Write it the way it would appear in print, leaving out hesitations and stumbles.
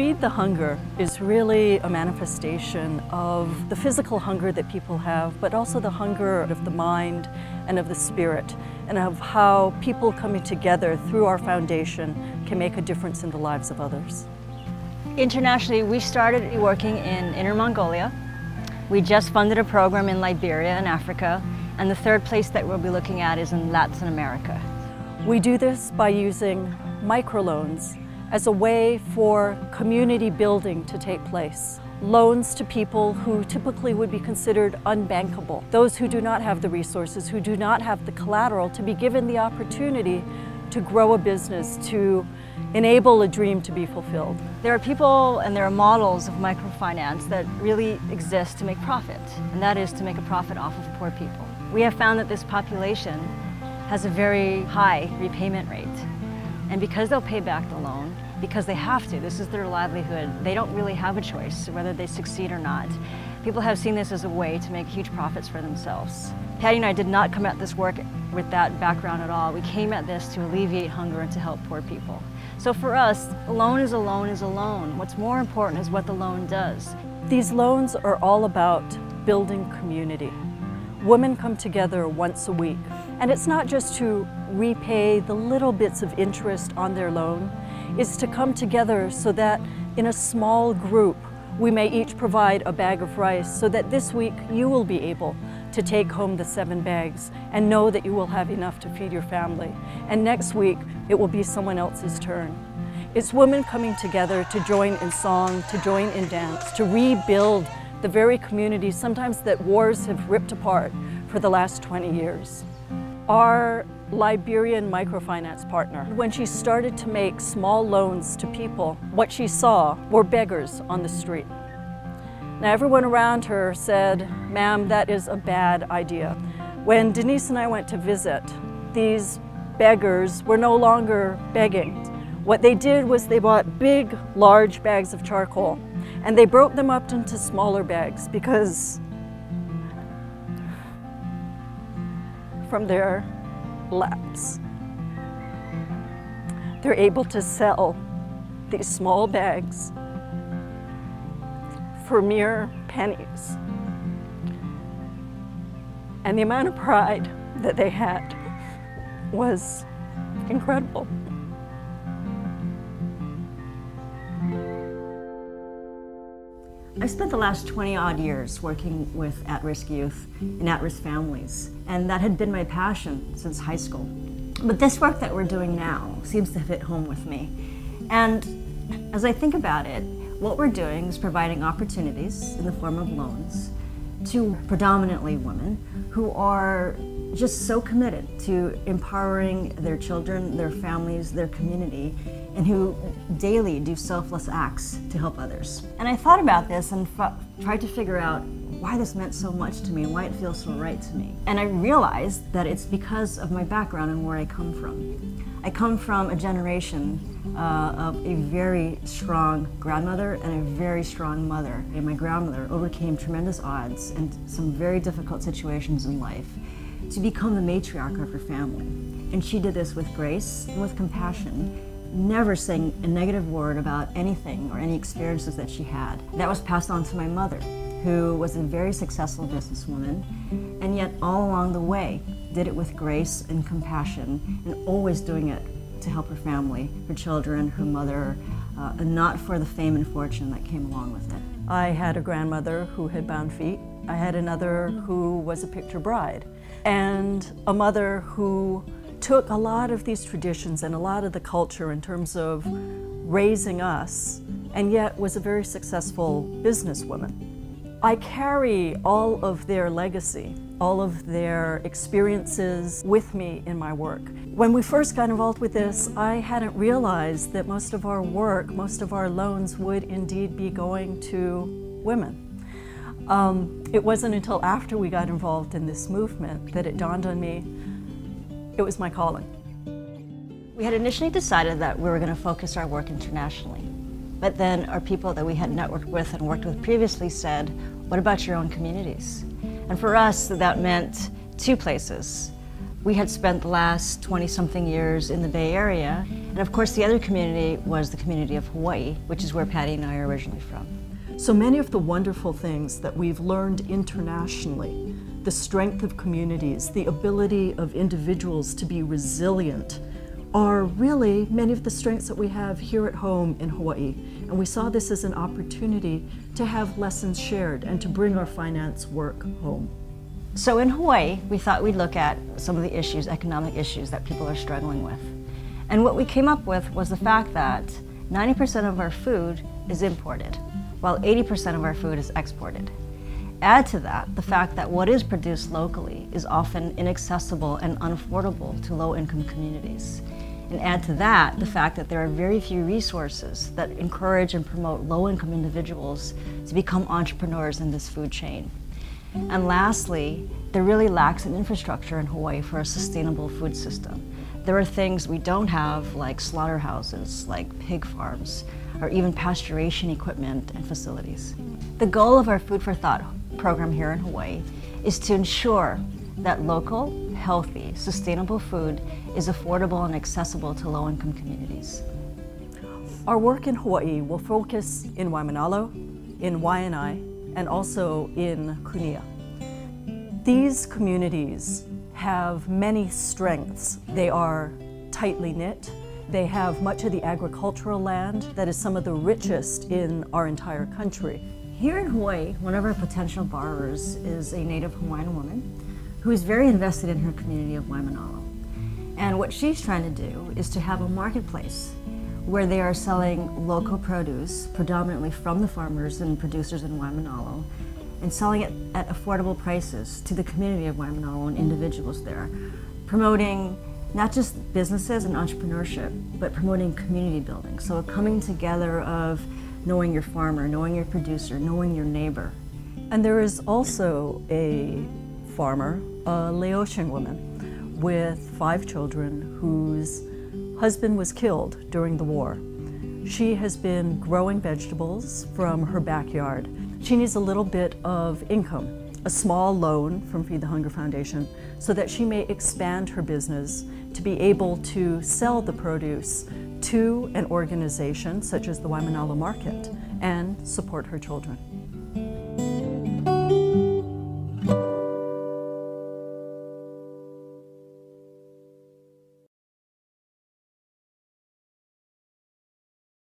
Feed the Hunger is really a manifestation of the physical hunger that people have, but also the hunger of the mind and of the spirit, and of how people coming together through our foundation can make a difference in the lives of others. Internationally, we started working in Inner Mongolia. We just funded a program in Liberia and Africa, and the third place that we'll be looking at is in Latin America. We do this by using microloans as a way for community building to take place. Loans to people who typically would be considered unbankable. Those who do not have the resources, who do not have the collateral to be given the opportunity to grow a business, to enable a dream to be fulfilled. There are people and there are models of microfinance that really exist to make profit, and that is to make a profit off of poor people. We have found that this population has a very high repayment rate. And because they'll pay back the loan, because they have to, this is their livelihood, they don't really have a choice whether they succeed or not. People have seen this as a way to make huge profits for themselves. Patty and I did not come at this work with that background at all. We came at this to alleviate hunger and to help poor people. So for us, a loan is a loan is a loan. What's more important is what the loan does. These loans are all about building community. Women come together once a week, and it's not just to repay the little bits of interest on their loan. It's to come together so that in a small group we may each provide a bag of rice, so that this week you will be able to take home the 7 bags and know that you will have enough to feed your family. And next week it will be someone else's turn. It's women coming together to join in song, to join in dance, to rebuild the very communities sometimes that wars have ripped apart for the last 20 years. Our Liberian microfinance partner, when she started to make small loans to people, what she saw were beggars on the street. Now everyone around her said, "Ma'am, that is a bad idea." When Denise and I went to visit, these beggars were no longer begging. What they did was they bought big, large bags of charcoal, and they broke them up into smaller bags because from their laps, they're able to sell these small bags for mere pennies. And the amount of pride that they had was incredible. I spent the last 20-odd years working with at-risk youth and at-risk families, and that had been my passion since high school. But this work that we're doing now seems to hit home with me. And as I think about it, what we're doing is providing opportunities in the form of loans to predominantly women who are just so committed to empowering their children, their families, their community, and who daily do selfless acts to help others. And I thought about this and tried to figure out why this meant so much to me and why it feels so right to me. And I realized that it's because of my background and where I come from. I come from a generation of a very strong grandmother and a very strong mother. And my grandmother overcame tremendous odds and some very difficult situations in life to become the matriarch of her family. And she did this with grace and with compassion, never saying a negative word about anything or any experiences that she had. That was passed on to my mother, who was a very successful businesswoman, and yet all along the way did it with grace and compassion, and always doing it to help her family, her children, her mother, and not for the fame and fortune that came along with it. I had a grandmother who had bound feet. I had another who was a picture bride, and a mother who took a lot of these traditions and a lot of the culture in terms of raising us, and yet was a very successful businesswoman. I carry all of their legacy, all of their experiences with me in my work. When we first got involved with this, I hadn't realized that most of our work, most of our loans would indeed be going to women. It wasn't until after we got involved in this movement that it dawned on me it was my calling. We had initially decided that we were going to focus our work internationally. But then our people that we had networked with and worked with previously said, what about your own communities? And for us, that meant 2 places. We had spent the last 20-something years in the Bay Area, and of course the other community was the community of Hawaii, which is where Patty and I are originally from. So many of the wonderful things that we've learned internationally, the strength of communities, the ability of individuals to be resilient, are really many of the strengths that we have here at home in Hawaii. And we saw this as an opportunity to have lessons shared and to bring our finance work home. So in Hawaii, we thought we'd look at some of the issues, economic issues that people are struggling with. And what we came up with was the fact that 90% of our food is imported, while 80% of our food is exported. Add to that the fact that what is produced locally is often inaccessible and unaffordable to low-income communities. And add to that the fact that there are very few resources that encourage and promote low-income individuals to become entrepreneurs in this food chain. And lastly, there really lacks an infrastructure in Hawaii for a sustainable food system. There are things we don't have, like slaughterhouses, like pig farms, or even pasteurization equipment and facilities. The goal of our Food for Thought program here in Hawaii is to ensure that local, healthy, sustainable food is affordable and accessible to low-income communities. Our work in Hawaii will focus in Waimanalo, in Waianae, and also in Kunia. These communities have many strengths. They are tightly knit. They have much of the agricultural land that is some of the richest in our entire country. Here in Hawaii, one of our potential borrowers is a native Hawaiian woman who is very invested in her community of Waimanalo. And what she's trying to do is to have a marketplace where they are selling local produce, predominantly from the farmers and producers in Waimanalo, and selling it at affordable prices to the community of Waimanalo and individuals there, promoting not just businesses and entrepreneurship, but promoting community building. So a coming together of knowing your farmer, knowing your producer, knowing your neighbor. And there is also a farmer, a Laotian woman, with 5 children whose husband was killed during the war. She has been growing vegetables from her backyard. She needs a little bit of income, a small loan from Feed the Hunger Foundation, so that she may expand her business to be able to sell the produce to an organization such as the Waimanalo Market and support her children.